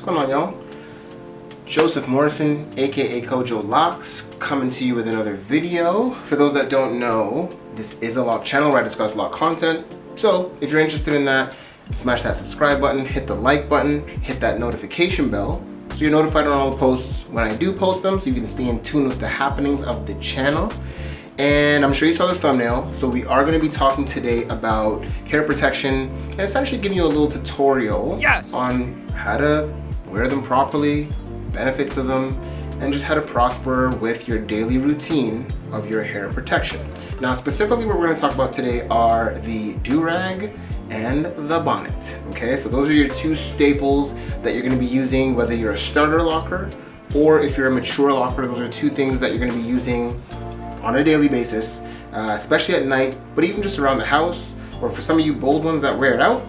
going on, y'all? Joseph Morrison, aka Kojo Locs, coming to you with another video. For those that don't know, this is a lock channel where I discuss lock content. So if you're interested in that, smash that subscribe button, hit the like button, hit that notification bell so you're notified on all the posts when I do post them, so you can stay in tune with the happenings of the channel. And I'm sure you saw the thumbnail, so we are going to be talking today about hair protection and essentially giving you a little tutorial on how to wear them properly, benefits of them, and just how to prosper with your daily routine of your hair protection. Now specifically what we're going to talk about today are the DURAG and the bonnet. Okay, so those are your two staples that you're going to be using, whether you're a starter locker or if you're a mature locker. Those are two things that you're going to be using on a daily basis, especially at night, but even just around the house, or for some of you bold ones that wear it out,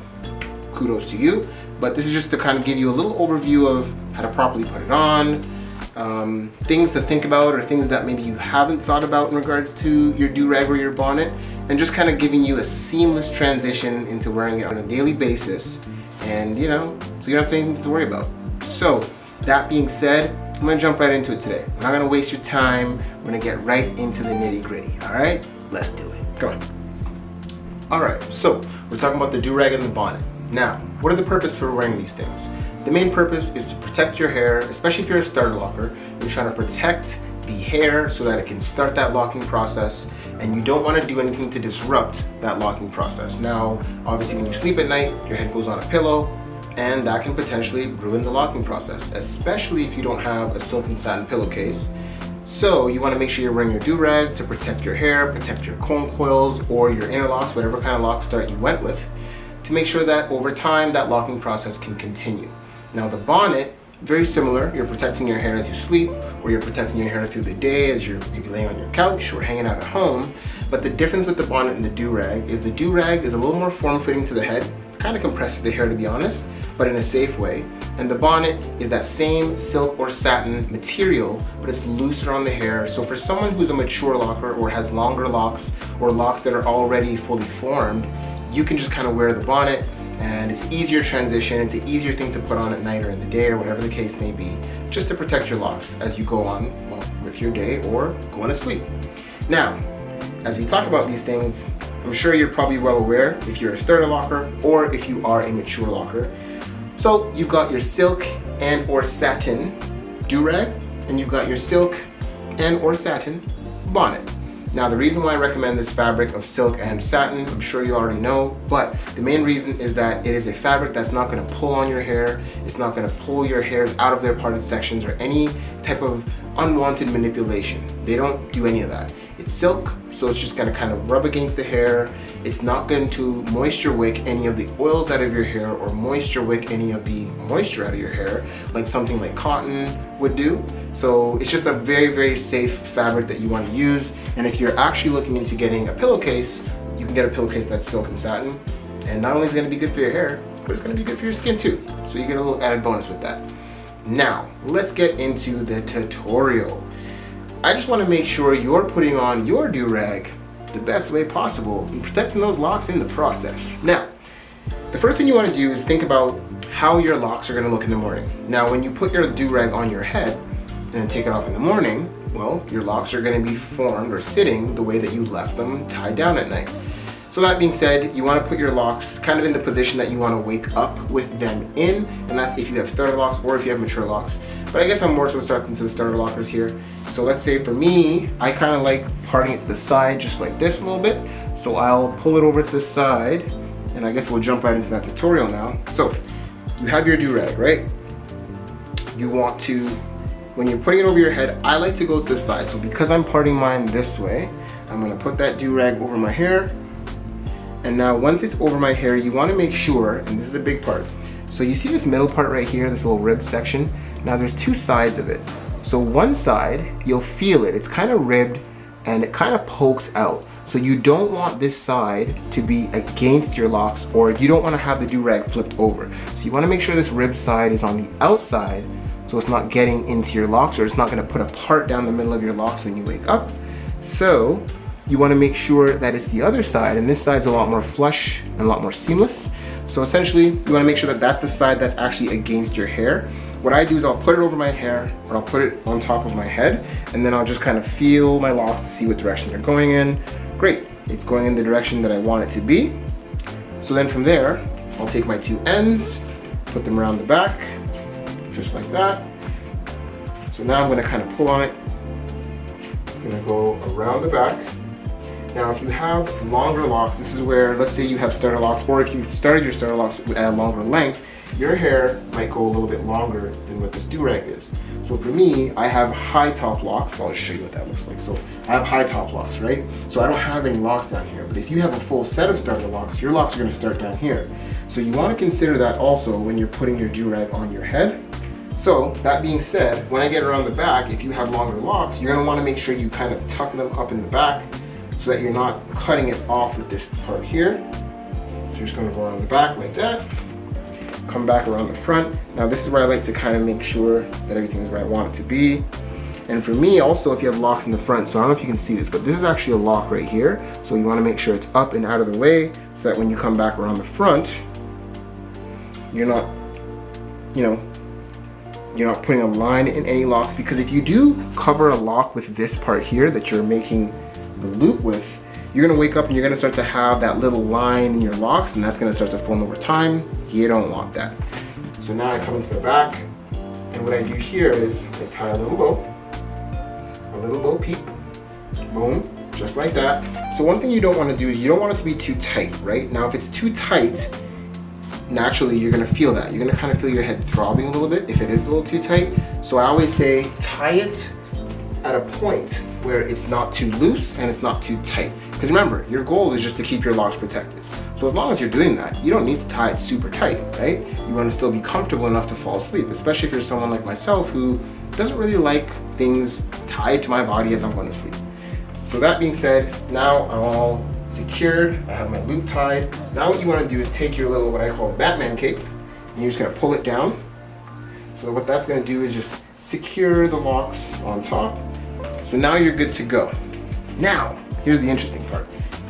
kudos to you. But this is just to kind of give you a little overview of how to properly put it on, things to think about or things that maybe you haven't thought about in regards to your DURAG or your bonnet, and just kind of giving you a seamless transition into wearing it on a daily basis, and you know, so you don't have anything to worry about. So that being said, I'm gonna jump right into it today. I'm not gonna waste your time. We're gonna get right into the nitty gritty. All right, let's do it. Come on. All right, so we're talking about the DURAG and the bonnet. Now, what are the purpose for wearing these things? The main purpose is to protect your hair, especially if you're a starter locker. You're trying to protect the hair so that it can start that locking process, and you don't want to do anything to disrupt that locking process. Now, obviously when you sleep at night, your head goes on a pillow, and that can potentially ruin the locking process, especially if you don't have a silk and satin pillowcase. So you want to make sure you're wearing your DURAG to protect your hair, protect your comb coils or your interlocks, whatever kind of lock start you went with, to make sure that over time that locking process can continue. Now the bonnet, very similar. You're protecting your hair as you sleep, or you're protecting your hair through the day as you're maybe laying on your couch or hanging out at home. But the difference with the bonnet and the DURAG is the DURAG is a little more form-fitting to the head, kind of compresses the hair to be honest, but in a safe way. And the bonnet is that same silk or satin material, but it's looser on the hair. So for someone who's a mature locker or has longer locks or locks that are already fully formed, you can just kind of wear the bonnet, and it's easier transition. It's an easier thing to put on at night or in the day or whatever the case may be, just to protect your locks as you go on, well, with your day or going to sleep. Now, as we talk about these things, I'm sure you're probably well aware if you're a starter locker or if you are a mature locker. So you've got your silk and or satin DURAG, and you've got your silk and or satin bonnet. Now the reason why I recommend this fabric of silk and satin, I'm sure you already know, but the main reason is that it is a fabric that's not going to pull on your hair. It's not going to pull your hairs out of their parted sections or any type of unwanted manipulation. They don't do any of that. It's silk, so it's just going to kind of rub against the hair. It's not going to moisture wick any of the oils out of your hair or moisture wick any of the moisture out of your hair like something like cotton would do. So it's just a very, very safe fabric that you want to use. And if you're actually looking into getting a pillowcase, you can get a pillowcase that's silk and satin. And not only is it going to be good for your hair, but it's going to be good for your skin too. So you get a little added bonus with that. Now, let's get into the tutorial. I just want to make sure you're putting on your DURAG the best way possible and protecting those locks in the process. Now, the first thing you want to do is think about how your locks are going to look in the morning. Now, when you put your DURAG on your head and then take it off in the morning, well, your locks are going to be formed or sitting the way that you left them tied down at night. So that being said, you want to put your locks kind of in the position that you want to wake up with them in, and that's if you have starter locks or if you have mature locks. But I guess I'm more so talking to the starter lockers here. So let's say for me, I kind of like parting it to the side just like this a little bit. So I'll pull it over to the side, and I guess we'll jump right into that tutorial now. So you have your DURAG, right? You want to, when you're putting it over your head, I like to go to the side. So because I'm parting mine this way, I'm going to put that DURAG over my hair. And now once it's over my hair, you want to make sure, and this is a big part, so you see this middle part right here, this little ribbed section? Now there's two sides of it. So one side, you'll feel it, it's kind of ribbed and it kind of pokes out. So you don't want this side to be against your locks, or you don't want to have the DURAG flipped over. So you want to make sure this ribbed side is on the outside so it's not getting into your locks, or it's not going to put a part down the middle of your locks when you wake up. So you want to make sure that it's the other side, and this side's a lot more flush and a lot more seamless. So essentially, you wanna make sure that that's the side that's actually against your hair. What I do is I'll put it over my hair, or I'll put it on top of my head, and then I'll just kind of feel my locks to see what direction they're going in. Great, it's going in the direction that I want it to be. So then from there, I'll take my two ends, put them around the back, just like that. So now I'm gonna kind of pull on it. It's gonna go around the back. Now, if you have longer locks, this is where, let's say you have starter locks, or if you started your starter locks at a longer length, your hair might go a little bit longer than what this do-rag is. So for me, I have high top locks. I'll just show you what that looks like. So I have high top locks, right? So I don't have any locks down here, but if you have a full set of starter locks, your locks are gonna start down here. So you wanna consider that also when you're putting your do-rag on your head. So that being said, when I get around the back, if you have longer locks, you're gonna wanna make sure you kind of tuck them up in the back so that you're not cutting it off with this part here. So you're just gonna go around the back like that, come back around the front. Now this is where I like to kind of make sure that everything is where I want it to be. And for me also, if you have locks in the front, so I don't know if you can see this, but this is actually a lock right here. So you wanna make sure it's up and out of the way so that when you come back around the front, you're not, you're not putting a line in any locks, because if you do cover a lock with this part here that you're making the loop with, you're gonna wake up and you're gonna start to have that little line in your locks, and that's gonna start to form over time. You don't want that. So now I come into the back, and what I do here is I tie a little bow peep, boom, just like that. So one thing you don't wanna do is you don't want it to be too tight, right? Now if it's too tight, naturally you're gonna feel that. You're gonna kind of feel your head throbbing a little bit if it is a little too tight. So I always say tie it at a point where it's not too loose and it's not too tight. Because remember, your goal is just to keep your locks protected. So as long as you're doing that, you don't need to tie it super tight, right? You want to still be comfortable enough to fall asleep, especially if you're someone like myself who doesn't really like things tied to my body as I'm going to sleep. So that being said, now I'm all secured, I have my loop tied. Now what you want to do is take your little, what I call the Batman cape, and you're just going to pull it down. So what that's going to do is just secure the locks on top. So now you're good to go. Now, here's the interesting part.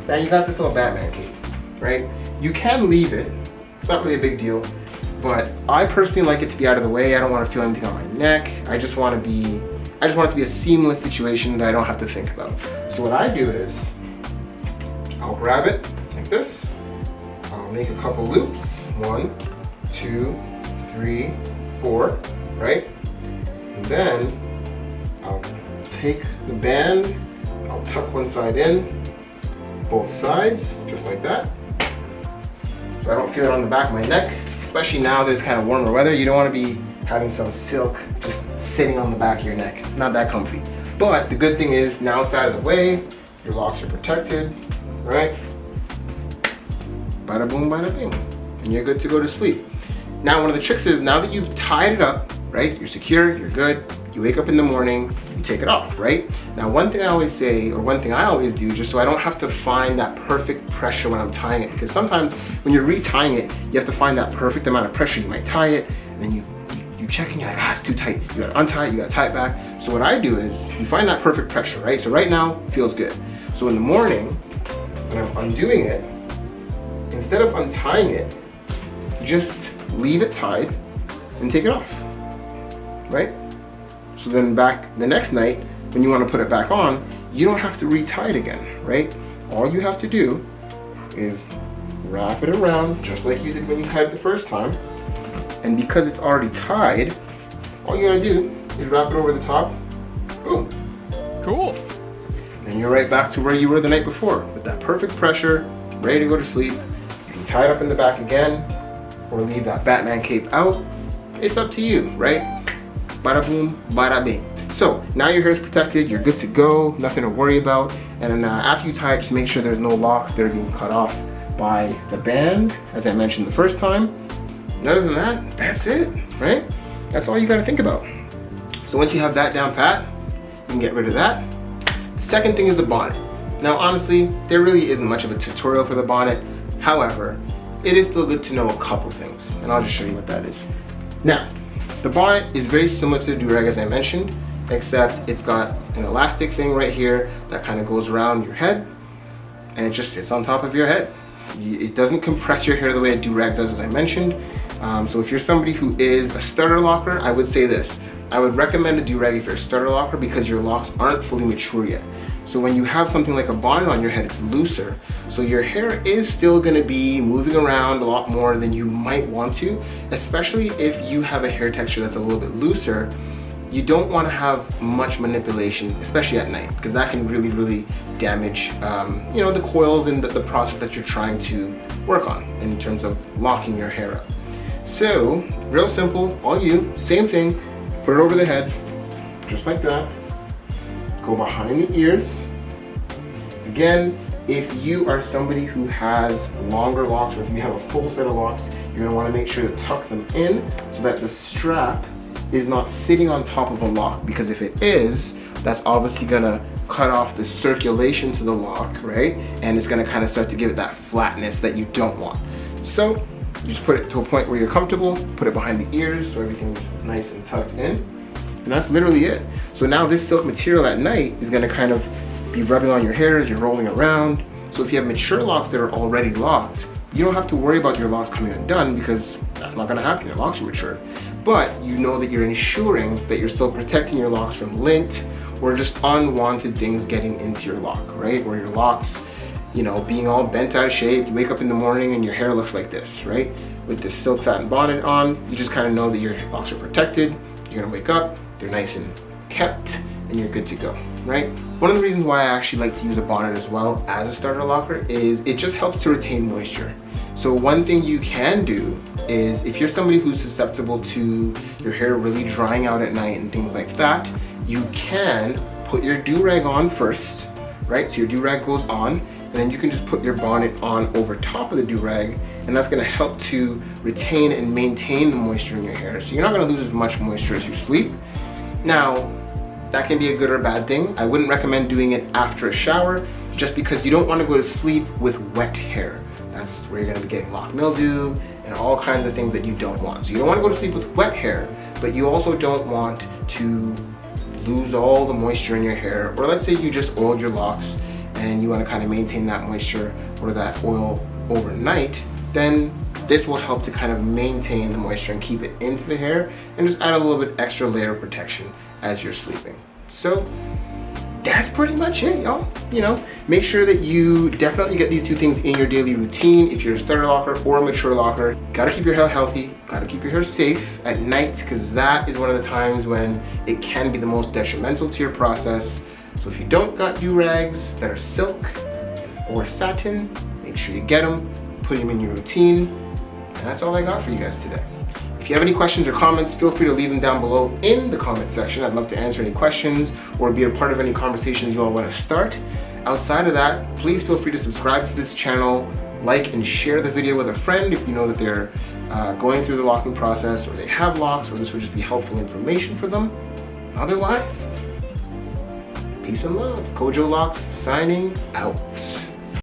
Now you got this little Batman cape, right? You can leave it, it's not really a big deal, but I personally like it to be out of the way. I don't want to feel anything on my neck. I just want it to be a seamless situation that I don't have to think about. So what I do is, I'll grab it like this. I'll make a couple loops. 1, 2, 3, 4, right? And then I'll take the band, I'll tuck one side in, both sides, just like that. So I don't feel it on the back of my neck, especially now that it's kind of warmer weather. You don't want to be having some silk just sitting on the back of your neck. Not that comfy. But the good thing is now it's out of the way, your locks are protected, right? Bada boom, bada bing. And you're good to go to sleep. Now one of the tricks is, now that you've tied it up, right? You're secure, you're good. You wake up in the morning, you take it off, right? Now one thing I always say, or one thing I always do, just so I don't have to find that perfect pressure when I'm tying it, because sometimes when you're retying it, you have to find that perfect amount of pressure. You might tie it, and then you check and you're like, it's too tight. You gotta untie it, you gotta tie it back. So what I do is, you find that perfect pressure, right? So right now, feels good. So in the morning, when I'm undoing it, instead of untying it, just leave it tied and take it off, right? So then back the next night, when you want to put it back on, you don't have to retie it again, right? All you have to do is wrap it around just like you did when you tied it the first time. And because it's already tied, all you gotta do is wrap it over the top, boom. Cool. And you're right back to where you were the night before, with that perfect pressure, ready to go to sleep. You can tie it up in the back again, or leave that Batman cape out. It's up to you, right? Bada boom, bada bing. So now your hair is protected, you're good to go, nothing to worry about. And then after you tie it, just make sure there's no locks that are being cut off by the band, as I mentioned the first time. And other than that, that's it, right? That's all you gotta think about. So once you have that down pat, you can get rid of that. The second thing is the bonnet. Now honestly, there really isn't much of a tutorial for the bonnet. However, it is still good to know a couple things, and I'll just show you what that is. Now, the bonnet is very similar to the do-rag as I mentioned, except it's got an elastic thing right here that kind of goes around your head, and it just sits on top of your head. It doesn't compress your hair the way a do-rag does, as I mentioned. So if you're somebody who is a starter locker, I would say this. I would recommend a do-rag if you're a starter locker because your locks aren't fully mature yet. So when you have something like a bonnet on your head, it's looser. So your hair is still gonna be moving around a lot more than you might want to, especially if you have a hair texture that's a little bit looser. You don't want to have much manipulation, especially at night, because that can really damage you know, the coils and the process that you're trying to work on in terms of locking your hair up. So real simple, all you, same thing, put it over the head, just like that. Go behind the ears. Again, if you are somebody who has longer locks, or if you have a full set of locks, you're going to want to make sure to tuck them in so that the strap is not sitting on top of a lock, because if it is, that's obviously gonna cut off the circulation to the lock, right? And it's gonna kind of start to give it that flatness that you don't want. So you just put it to a point where you're comfortable, put it behind the ears so everything's nice and tucked in, and that's literally it. So now this silk material at night is gonna kind of be rubbing on your hair as you're rolling around. So if you have mature locks that are already locked, you don't have to worry about your locks coming undone, because that's not gonna happen, your locks are mature. But you know that you're ensuring that you're still protecting your locks from lint or just unwanted things getting into your lock, right? Or your locks, you know, being all bent out of shape. You wake up in the morning and your hair looks like this, right? With this silk satin bonnet on, you just kind of know that your locks are protected. You're gonna wake up, they're nice and kept, and you're good to go, right? One of the reasons why I actually like to use a bonnet as well as a starter locker is it just helps to retain moisture. So one thing you can do is, if you're somebody who's susceptible to your hair really drying out at night and things like that, you can put your do-rag on first, right? So your do-rag goes on, and then you can just put your bonnet on over top of the do-rag, and that's gonna help to retain and maintain the moisture in your hair. So you're not gonna lose as much moisture as you sleep. Now, that can be a good or bad thing. I wouldn't recommend doing it after a shower, just because you don't wanna go to sleep with wet hair. That's where you're gonna be getting lock mildew and all kinds of things that you don't want. So you don't wanna go to sleep with wet hair, but you also don't want to lose all the moisture in your hair. Or let's say you just oiled your locks and you wanna kind of maintain that moisture or that oil overnight, then this will help to kind of maintain the moisture and keep it into the hair and just add a little bit extra layer of protection as you're sleeping. So that's pretty much it, y'all. You know, make sure that you definitely get these two things in your daily routine. If you're a starter locker or a mature locker, gotta keep your hair healthy, gotta keep your hair safe at night, because that is one of the times when it can be the most detrimental to your process. So if you don't got do-rags that are silk or satin, make sure you get them, put them in your routine. And that's all I got for you guys today. If you have any questions or comments, feel free to leave them down below in the comment section. I'd love to answer any questions or be a part of any conversations you all want to start. Outside of that, please feel free to subscribe to this channel, like and share the video with a friend if you know that they're going through the locking process, or they have locks, or this would just be helpful information for them. Otherwise, peace and love. Kojo Locs signing out.